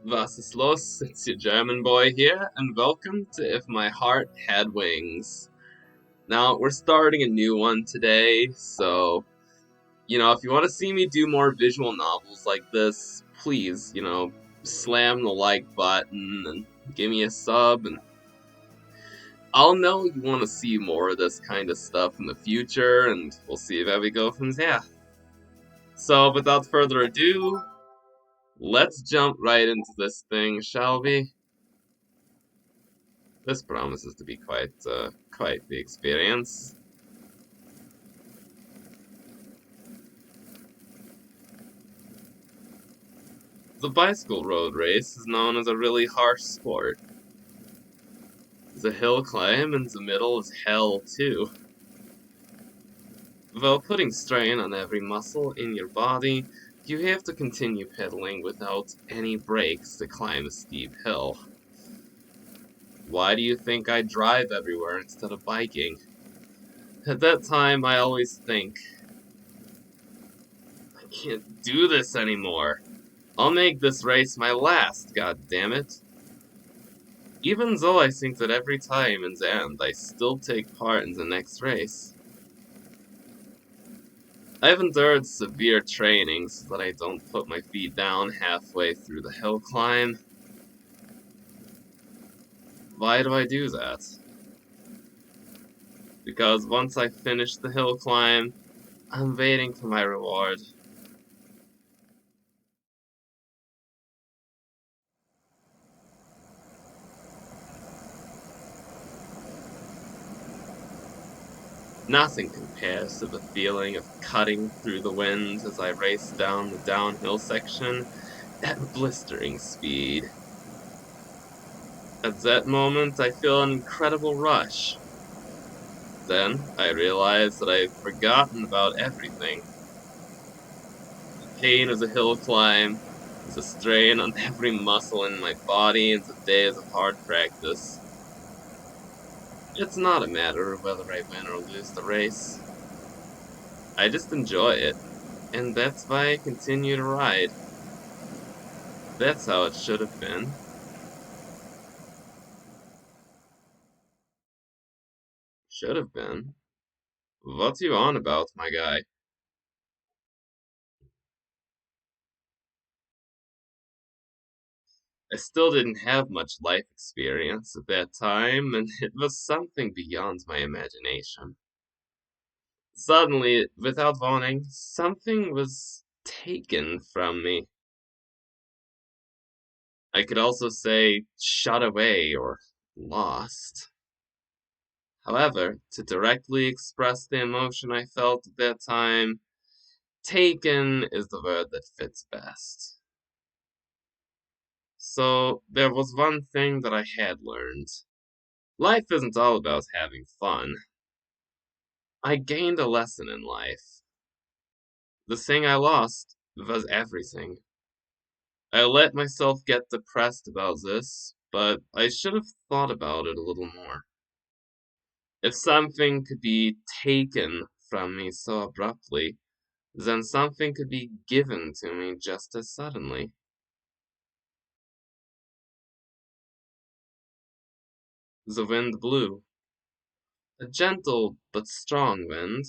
Was ist los? It's your German boy here, and welcome to If My Heart Had Wings. Now, we're starting a new one today, so, if you want to see me do more visual novels like this, please, slam the like button and give me a sub, and I'll know you want to see more of this kind of stuff in the future, and we'll see where we go from there. So, without further ado, let's jump right into this thing, shall we? This promises to be quite the experience. The bicycle road race is known as a really harsh sport. The hill climb in the middle is hell, too. While putting strain on every muscle in your body, you have to continue pedaling without any brakes to climb a steep hill. Why do you think I drive everywhere instead of biking? At that time, I always think, I can't do this anymore. I'll make this race my last, god damn it. Even though I think that every time in the end I still take part in the next race. I've endured severe training so that I don't put my feet down halfway through the hill climb. Why do I do that? Because once I finish the hill climb, I'm waiting for my reward. Nothing compares to the feeling of cutting through the wind as I race down the downhill section at blistering speed. At that moment, I feel an incredible rush. Then, I realize that I've forgotten about everything. The pain of the hill climb, the strain on every muscle in my body, and the days of hard practice. It's not a matter of whether I win or lose the race. I just enjoy it, and that's why I continue to ride. That's how it should have been. Should have been? What you on about, my guy? I still didn't have much life experience at that time, and it was something beyond my imagination. Suddenly, without warning, something was taken from me. I could also say shot away or lost. However, to directly express the emotion I felt at that time, taken is the word that fits best. So, there was one thing that I had learned. Life isn't all about having fun. I gained a lesson in life. The thing I lost was everything. I let myself get depressed about this, but I should have thought about it a little more. If something could be taken from me so abruptly, then something could be given to me just as suddenly. The wind blew. A gentle but strong wind.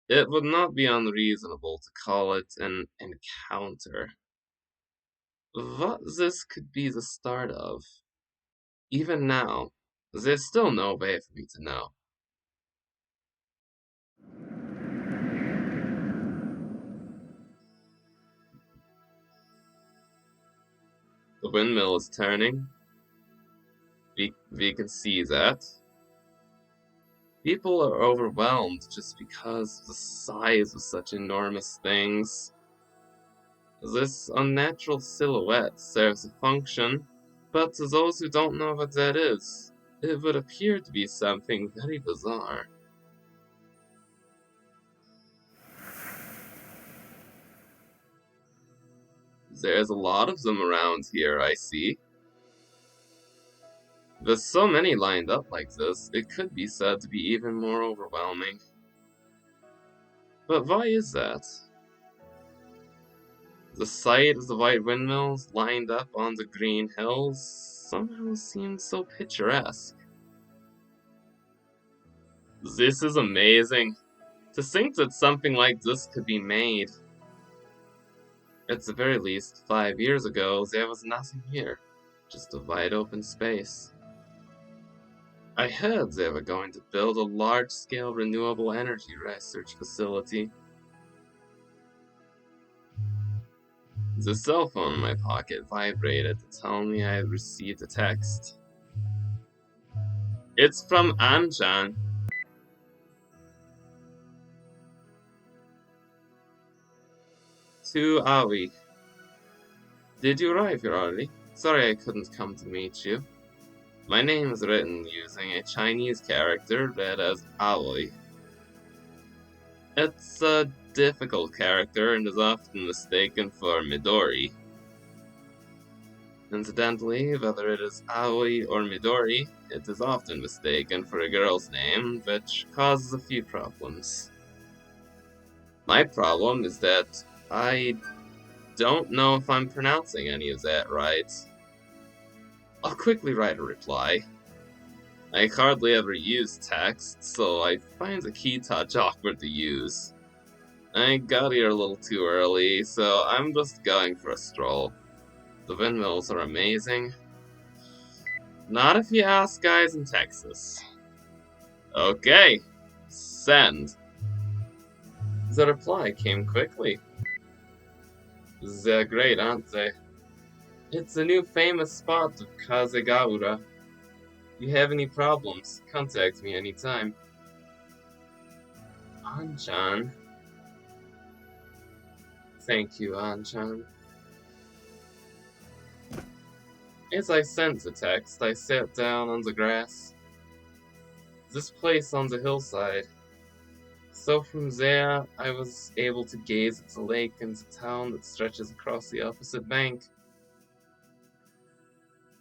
It would not be unreasonable to call it an encounter. What this could be the start of. Even now, there's still no way for me to know. The windmill is turning. We can see that. People are overwhelmed just because of the size of such enormous things. This unnatural silhouette serves a function, but to those who don't know what that is, it would appear to be something very bizarre. There's a lot of them around here, I see. With so many lined up like this, it could be said to be even more overwhelming. But why is that? The sight of the white windmills lined up on the green hills somehow seemed so picturesque. This is amazing. To think that something like this could be made. At the very least, 5 years ago, there was nothing here. Just a wide open space. I heard they were going to build a large-scale renewable energy research facility. The cell phone in my pocket vibrated to tell me I had received a text. It's from Anchan. To Aoi. Did you arrive here early? Sorry I couldn't come to meet you. My name is written using a Chinese character read as Aoi. It's a difficult character and is often mistaken for Midori. Incidentally, whether it is Aoi or Midori, it is often mistaken for a girl's name, which causes a few problems. My problem is that I don't know if I'm pronouncing any of that right. I'll quickly write a reply. I hardly ever use text, so I find the key touch awkward to use. I got here a little too early, so I'm just going for a stroll. The windmills are amazing. Not if you ask guys in Texas. Okay, send. The reply came quickly. They're great, aren't they? It's a new famous spot of Kazegaura. If you have any problems, contact me anytime. Anchan. Thank you, Anchan. As I sent the text, I sat down on the grass. This place on the hillside. So from there, I was able to gaze at the lake and the town that stretches across the opposite bank.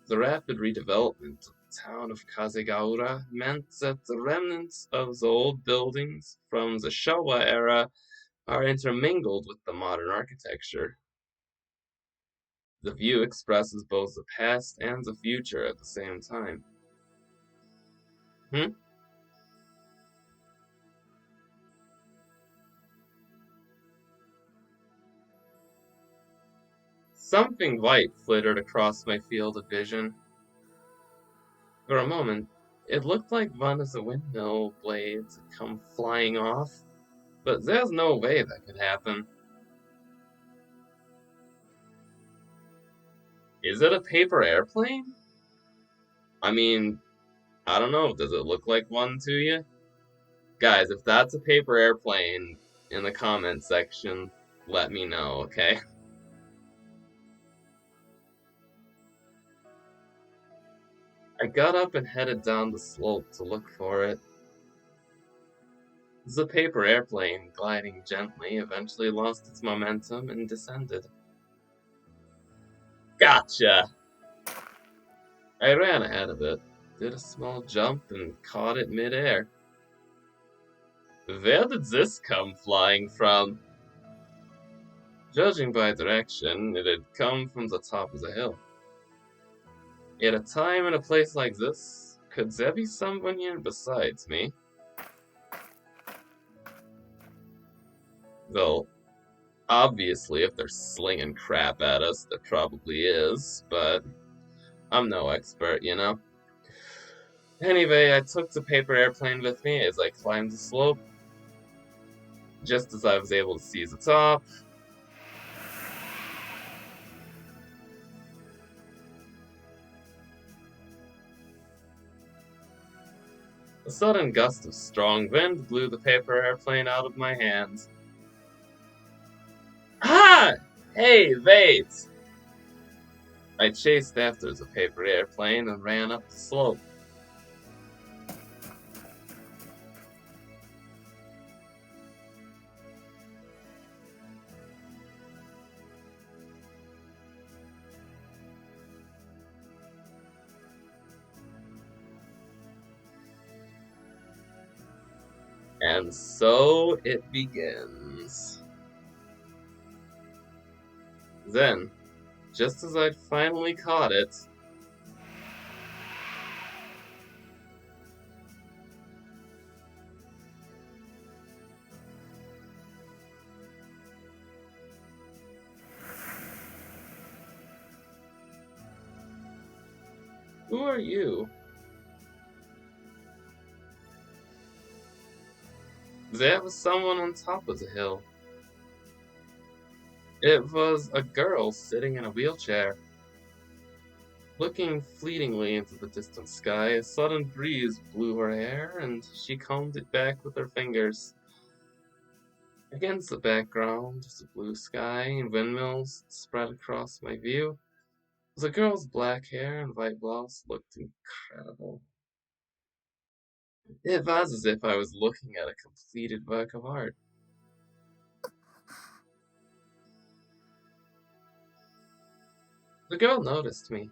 The rapid redevelopment of the town of Kazegaura meant that the remnants of the old buildings from the Showa era are intermingled with the modern architecture. The view expresses both the past and the future at the same time. Something white flittered across my field of vision. For a moment, it looked like one of the windmill blades had come flying off, but there's no way that could happen. Is it a paper airplane? I mean, I don't know, does it look like one to you? Guys, if that's a paper airplane, in the comment section, let me know, okay? I got up and headed down the slope to look for it. The paper airplane, gliding gently, eventually lost its momentum and descended. Gotcha! I ran ahead of it, did a small jump, and caught it midair. Where did this come flying from? Judging by direction, it had come from the top of the hill. At a time and a place like this, could there be someone here besides me? Well, obviously, if they're slinging crap at us, there probably is, but I'm no expert, you know? Anyway, I took the paper airplane with me as I climbed the slope. Just as I was able to see the top, a sudden gust of strong wind blew the paper airplane out of my hands. Ah! Hey, wait! I chased after the paper airplane and ran up the slope. And so it begins. Then, just as I'd finally caught it, who are you? There was someone on top of the hill. It was a girl sitting in a wheelchair. Looking fleetingly into the distant sky, a sudden breeze blew her hair, and she combed it back with her fingers. Against the background of the blue sky and windmills spread across my view, the girl's black hair and white blouse looked incredible. It was as if I was looking at a completed work of art. The girl noticed me.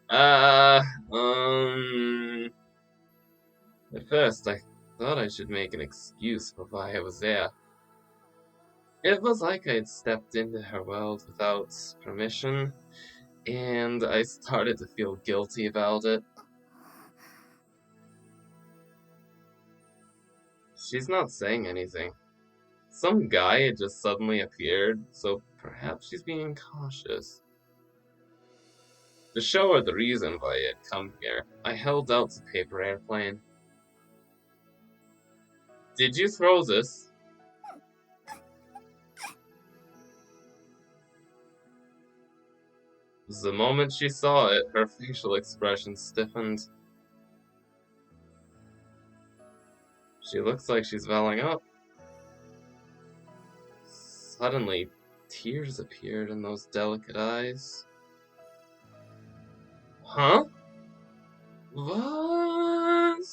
Uh, um... At first, I thought I should make an excuse for why I was there. It was like I'd stepped into her world without permission, and I started to feel guilty about it. She's not saying anything. Some guy had just suddenly appeared, so perhaps she's being cautious. To show her the reason why I had come here, I held out the paper airplane. Did you throw this? The moment she saw it, her facial expression stiffened. She looks like she's welling up. Suddenly, tears appeared in those delicate eyes. Huh? What?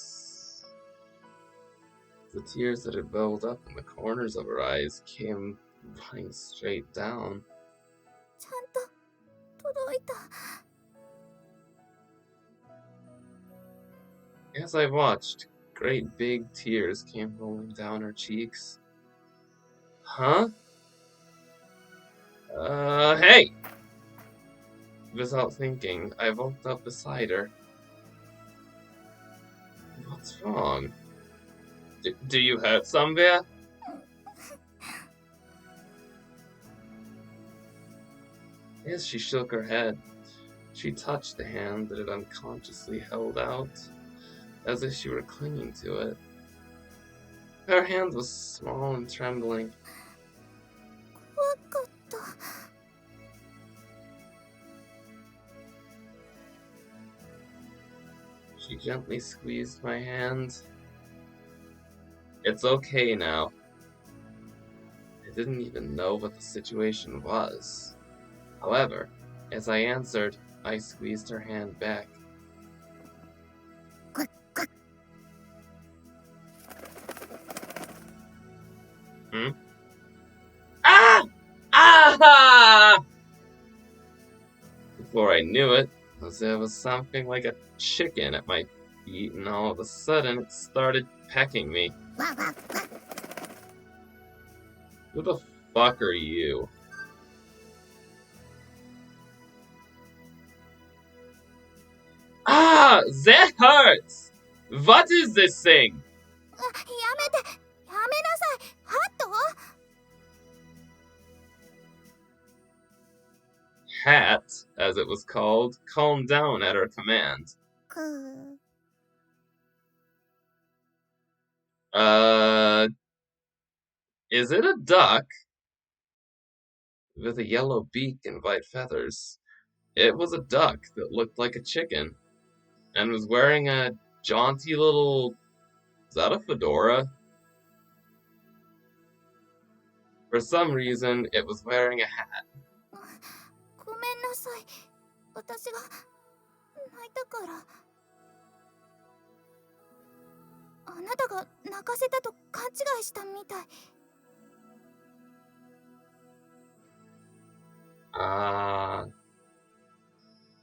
The tears that had welled up in the corners of her eyes came running straight down. ちゃんと届いた。 As I watched, great big tears came rolling down her cheeks. Huh? Hey! Without thinking, I walked up beside her. What's wrong? Do you hurt somewhere? As she shook her head, she touched the hand that had unconsciously held out, as if she were clinging to it. Her hand was small and trembling. 怖かった。 She gently squeezed my hand. It's okay now. I didn't even know what the situation was. However, as I answered, I squeezed her hand back. Hmm? Ah! Ah! Before I knew it, there was something like a chicken at my feet, and all of a sudden it started pecking me. Who the fuck are you? Ah! That hurts! What is this thing? やめて。やめなさい。ハット。 Hat, as it was called, calmed down at her command. Is it a duck? With a yellow beak and white feathers. It was a duck that looked like a chicken, and was wearing a jaunty little... Is that a fedora? For some reason, it was wearing a hat. ごめんなさい。私が泣いたから。あなたが泣かせたと勘違いしたみたい。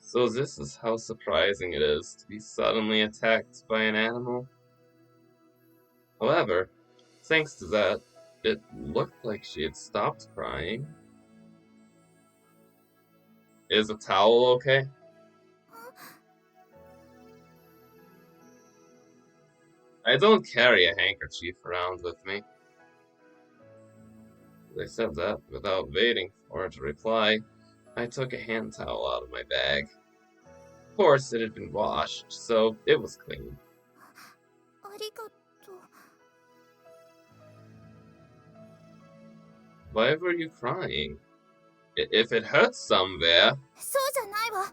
So this is how surprising it is to be suddenly attacked by an animal. However, thanks to that, it looked like she had stopped crying Is a towel okay? I don't carry a handkerchief around with me. They said that without waiting for her to reply. I took a hand towel out of my bag. Of course, it had been washed, so it was clean. ありがとう。 Why were you crying? If it hurts somewhere. そうじゃないわ。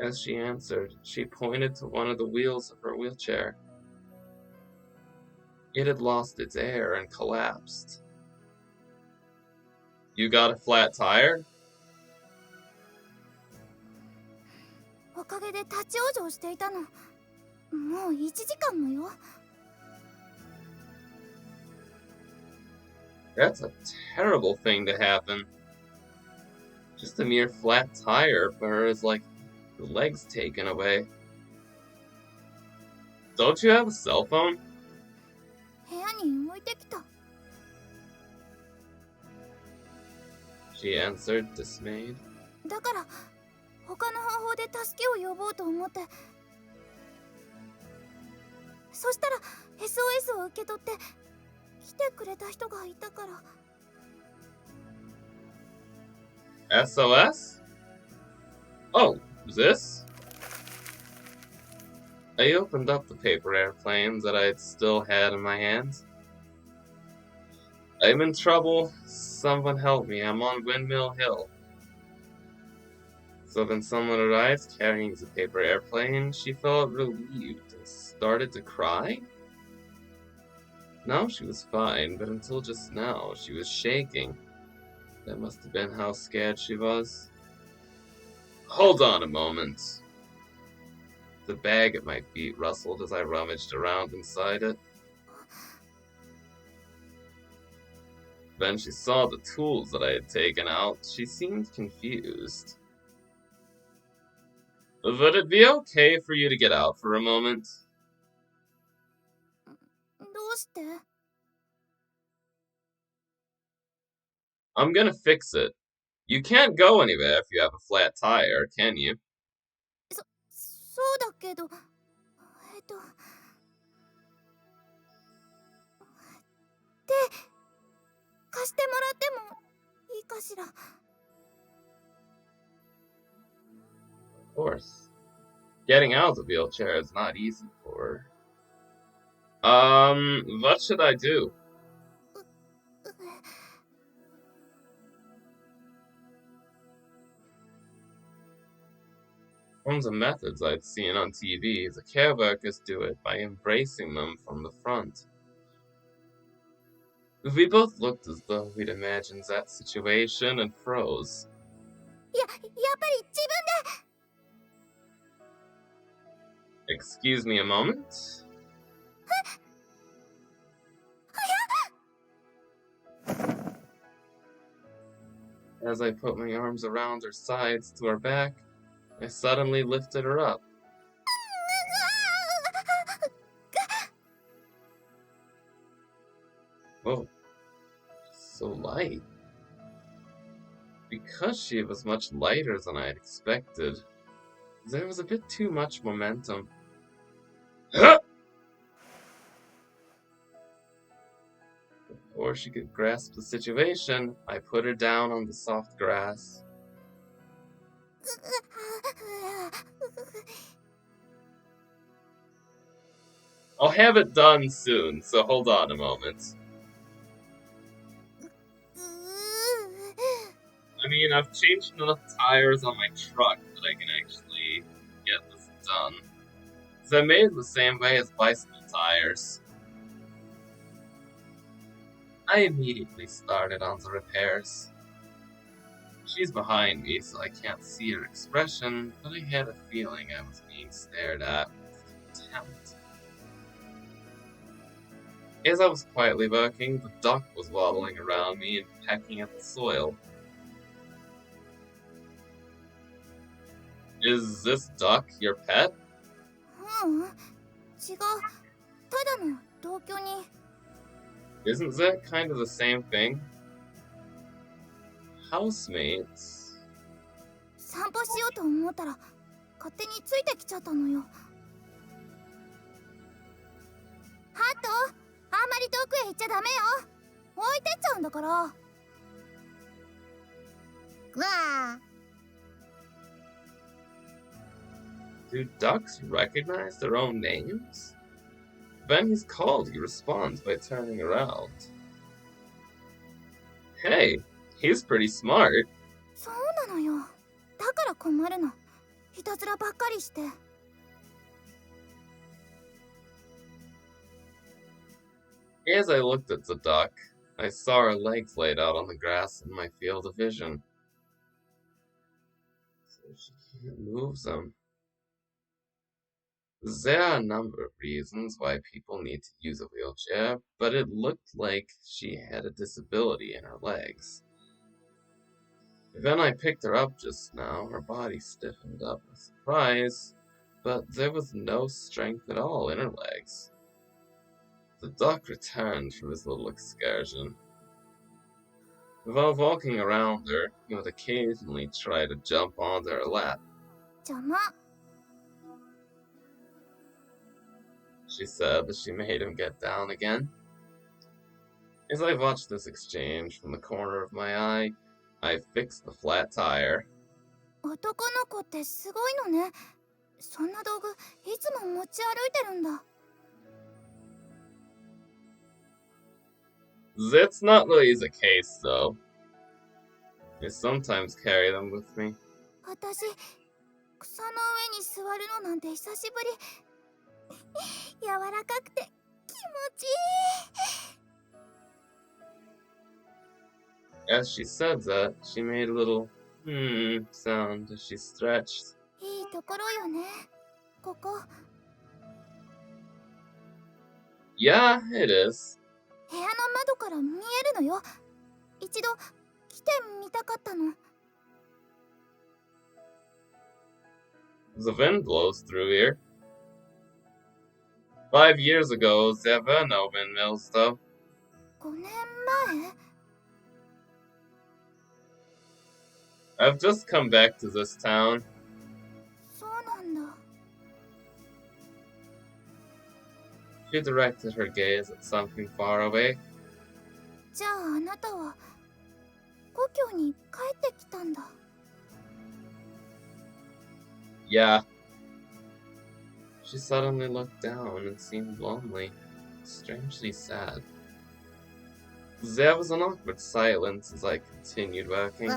As she answered, she pointed to one of the wheels of her wheelchair. It had lost its air and collapsed. You got a flat tire? おかげで立ち往生していたの。もう1時間もよ。 That's a terrible thing to happen. Just a mere flat tire for her is like the legs taken away. Don't you have a cell phone? 部屋に置いてきた。 She answered, dismayed. だから他の方法で助けを呼ぼうと思って。そしたら SOS を受け取って来てくれた人がいたから。 SOS? Oh, this? I opened up the paper airplanes that I still had in my hands. I'm in trouble. Someone help me. I'm on Windmill Hill. So then someone arrived carrying the paper airplane. She felt relieved and started to cry. Now she was fine, but until just now she was shaking. That must have been how scared she was. Hold on a moment. The bag at my feet rustled as I rummaged around inside it. Then she saw the tools that I had taken out. She seemed confused. Would it be okay for you to get out for a moment? どうして？ I'm gonna fix it. You can't go anywhere if you have a flat tire, can you? そうだけど、貸してもらってもいいかしら。 Of course. Getting out of the wheelchair is not easy for her. What should I do? From the methods I'd seen on TV, the care workers do it by embracing them from the front. We both looked as though we'd imagined that situation and froze. やっぱり自分で。 Excuse me a moment? As I put my arms around her sides to her back, I suddenly lifted her up. Whoa, so light. Because she was much lighter than I had expected, there was a bit too much momentum. Before she could grasp the situation, I put her down on the soft grass. I'll have it done soon, so hold on a moment. I mean, I've changed enough tires on my truck that I can actually get this done. They're made the same way as bicycle tires. I immediately started on the repairs. She's behind me, so I can't see her expression, but I had a feeling I was being stared at with contempt. As I was quietly working, the duck was waddling around me and pecking at the soil. Is this duck your pet? 違う。ただの同居人。Isn't that kind of the same thing? Housemates? 散歩しようと思ったら勝手についてきちゃったのよ。ハト、あんまり遠くへ行っちゃダメよ。置いてっちゃうんだから。わあ。 Do ducks recognize their own names? When he's called, he responds by turning around. Hey, he's pretty smart. そうなのよ。だから困るの。いたずらばっかりして。As I looked at the duck, I saw her legs laid out on the grass in my field of vision. So she can't move them. There are a number of reasons why people need to use a wheelchair, but it looked like she had a disability in her legs. When I picked her up just now, her body stiffened up with surprise, but there was no strength at all in her legs. The duck returned from his little excursion. While walking around her, he would occasionally try to jump onto her lap. 邪魔。 She said as she made him get down again. As I watched this exchange from the corner of my eye, I fixed the flat tire. 男の子ってすごいのね。そんな道具いつも持ち歩いてるんだ。 That's not always the case, though. I sometimes carry them with me. 私、草の上に座るのなんて久しぶり。柔らかくて気持ちいい。 As she said that, she made a little sound as she stretched. いいところよね。ここ。 Yeah, it is. 部屋の窓から見えるのよ。一度来てみたかったの。 The wind blows through here. 5 years ago, there were no windmills, though. 5年前？ I've just come back to this town. そうなんだ。 She directed her gaze at something far away. じゃああなたは故郷に帰ってきたんだ。 Yeah. She suddenly looked down and seemed lonely, strangely sad. There was an awkward silence as I continued walking.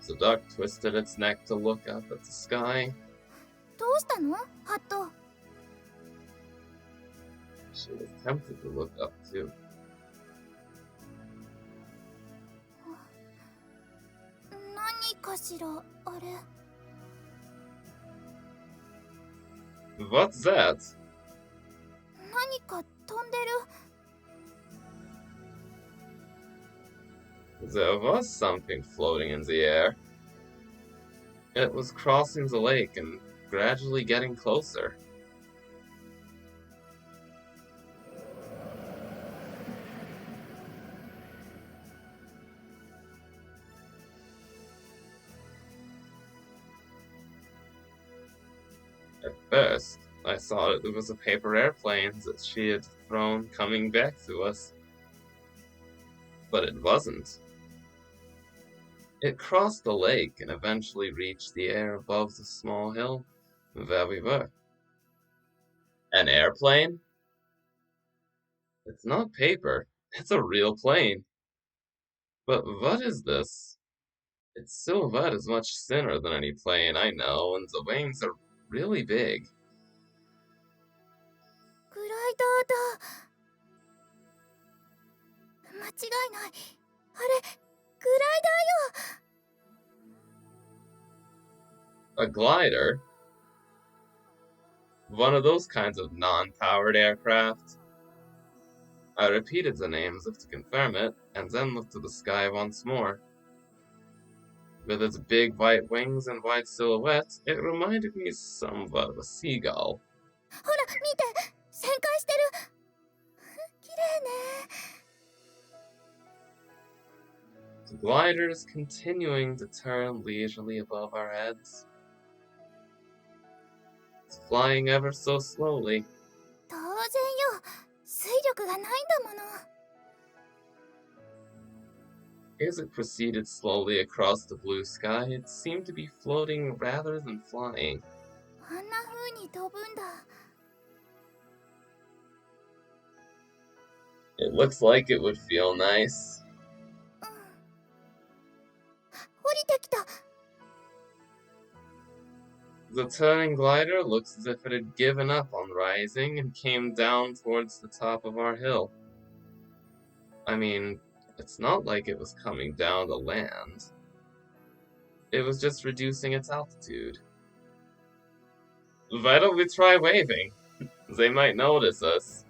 The duck twisted its neck to look up at the sky. どうしたの？ハット。 She was tempted to look up too. 何かしらあれ。 What's that? 何か飛んでる。 There was something floating in the air. It was crossing the lake and gradually getting closer. At first, I thought it was a paper airplane that she had thrown coming back to us. But it wasn't. It crossed the lake and eventually reached the air above the small hill where we were. An airplane? It's not paper. It's a real plane. But what is this? Its silhouette is much thinner than any plane I know, and the wings are really big. グライダーだ。間違いない。あれ、グライダーよ。 A glider? One of those kinds of non-powered aircraft. I repeated the name as if to confirm it, and then looked at the sky once more. With its big white wings and white silhouette, it reminded me somewhat of a seagull. ほら、見て。旋回してる。The glider is continuing to turn leisurely above our heads. It's flying ever so slowly. 当然よ。水力がないんだもの。As it proceeded slowly across the blue sky, it seemed to be floating rather than flying. あんな風に飛ぶんだ。It looks like it would feel nice. 降りてきた。The turning glider looks as if it had given up on rising and came down towards the top of our hill. I mean, it's not like it was coming down to land. It was just reducing its altitude. Why don't we try waving? They might notice us.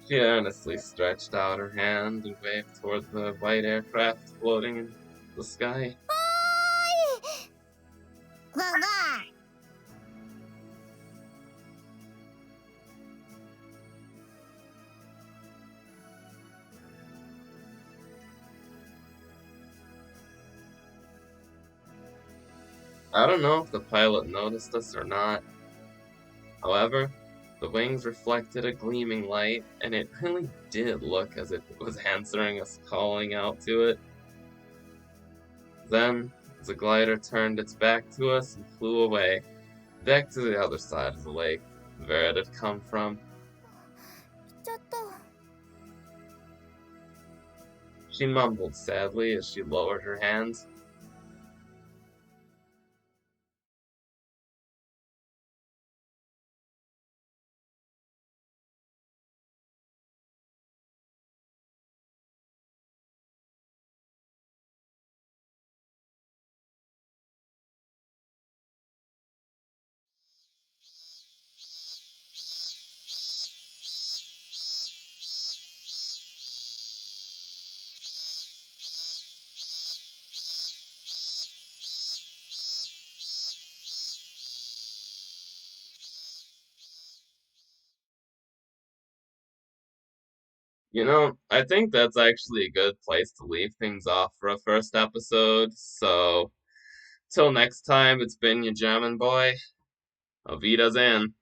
She earnestly stretched out her hand and waved toward the white aircraft floating in the sky. わわ。I don't know if the pilot noticed us or not. However, the wings reflected a gleaming light, and it really did look as if it was answering us calling out to it. Then, the glider turned its back to us and flew away, back to the other side of the lake, where it had come from. ちょっと。She mumbled sadly as she lowered her hands. You know, I think that's actually a good place to leave things off for a first episode. So, till next time, it's been your German boy. Auf Wiedersehen.